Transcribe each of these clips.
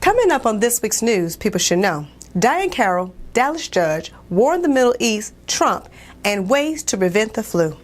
Coming up on this week's news, people should know. Diahann Carroll, Dallas judge, war in the Middle East, Trump, and ways to prevent the flu.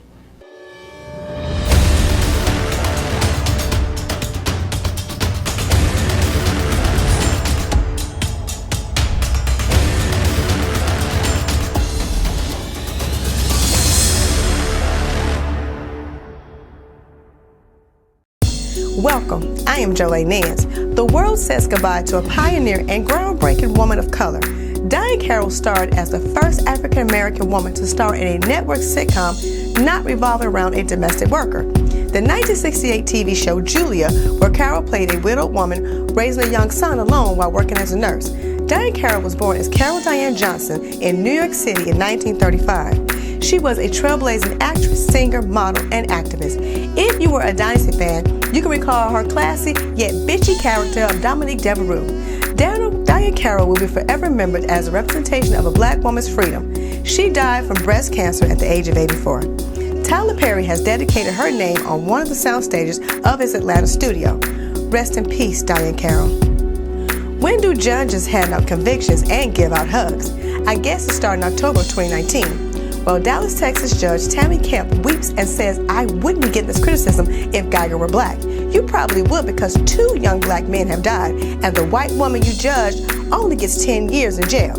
Welcome, I am Jolie Nance. The world says goodbye to a pioneer and groundbreaking woman of color. Diahann Carroll starred as the first African-American woman to star in a network sitcom not revolving around a domestic worker. The 1968 TV show Julia, where Carroll played a widowed woman raising a young son alone while working as a nurse. Diahann Carroll was born as Carol Diane Johnson in New York City in 1935. She was a trailblazing actress, singer, model, and activist. If you were a Dynasty fan, you can recall her classy yet bitchy character of Dominique Devereux. Diahann Carroll will be forever remembered as a representation of a black woman's freedom. She died from breast cancer at the age of 84. Tyler Perry has dedicated her name on one of the sound stages of his Atlanta studio. Rest in peace, Diahann Carroll. When do judges hand out convictions and give out hugs? I guess it started in October of 2019. Well, Dallas, Texas judge Tammy Kemp weeps and says, "I wouldn't be getting this criticism if Geiger were black." You probably would, because 2 young black men have died, and the white woman you judged only gets 10 years in jail.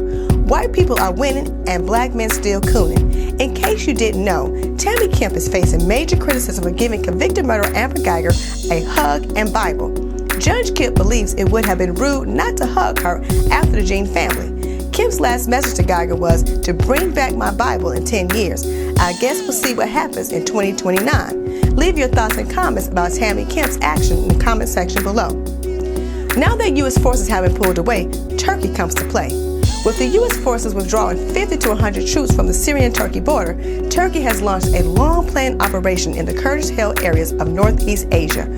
White people are winning, and black men still cooning. In case you didn't know, Tammy Kemp is facing major criticism for giving convicted murderer Amber Geiger a hug and Bible. Judge Kemp believes it would have been rude not to hug her after the Jean family. Kemp's last message to Geiger was to bring back my Bible in 10 years. I guess we'll see what happens in 2029. Leave your thoughts and comments about Tammy Kemp's action in the comment section below. Now that U.S. forces have been pulled away, Turkey comes to play. With the U.S. forces withdrawing 50 to 100 troops from the Syrian-Turkey border, Turkey has launched a long-planned operation in the Kurdish-held areas of Northeast Asia.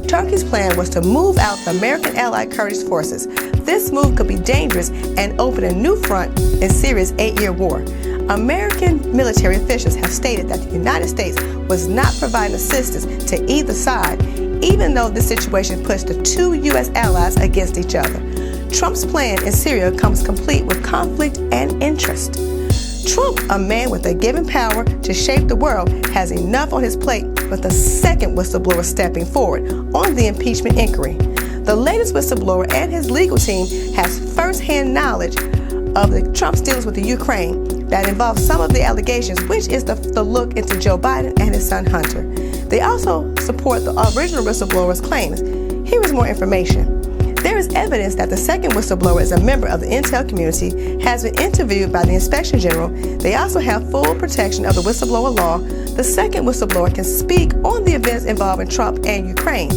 Turkey's plan was to move out the American allied Kurdish forces. This move could be dangerous and open a new front in Syria's 8-year war. American military officials have stated that the United States was not providing assistance to either side, even though this situation pushed the 2 U.S. allies against each other. Trump's plan in Syria comes complete with conflict and interest. Trump, a man with a given power to shape the world, has enough on his plate with the second whistleblower stepping forward on the impeachment inquiry. The latest whistleblower and his legal team has first-hand knowledge of the Trump's dealings with the Ukraine that involves some of the allegations, which is the look into Joe Biden and his son Hunter. They also support the original whistleblower's claims. Here is more information. There is evidence that the second whistleblower is a member of the intel community, has been interviewed by the Inspection General. They also have full protection of the whistleblower law. The second whistleblower can speak on the events involving Trump and Ukraine.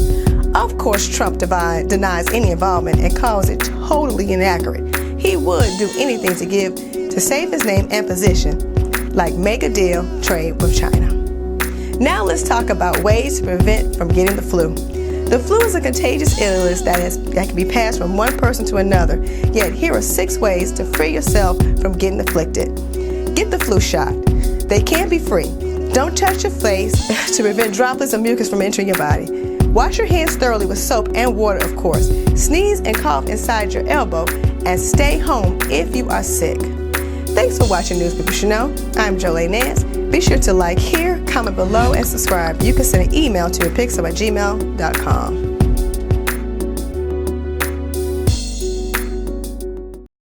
Of course, Trump denies any involvement and calls it totally inaccurate. He would do anything to save his name and position, like make a deal, trade with China. Now let's talk about ways to prevent from getting the flu. The flu is a contagious illness that can be passed from one person to another. Yet here are 6 ways to free yourself from getting afflicted. Get the flu shot. They can be free. Don't touch your face to prevent droplets of mucus from entering your body. Wash your hands thoroughly with soap and water, of course. Sneeze and cough inside your elbow, and stay home if you are sick. Thanks for watching News People Should Know. I'm Jolie Nance. Be sure to like here, comment below, and subscribe. You can send an email to pixel@gmail.com.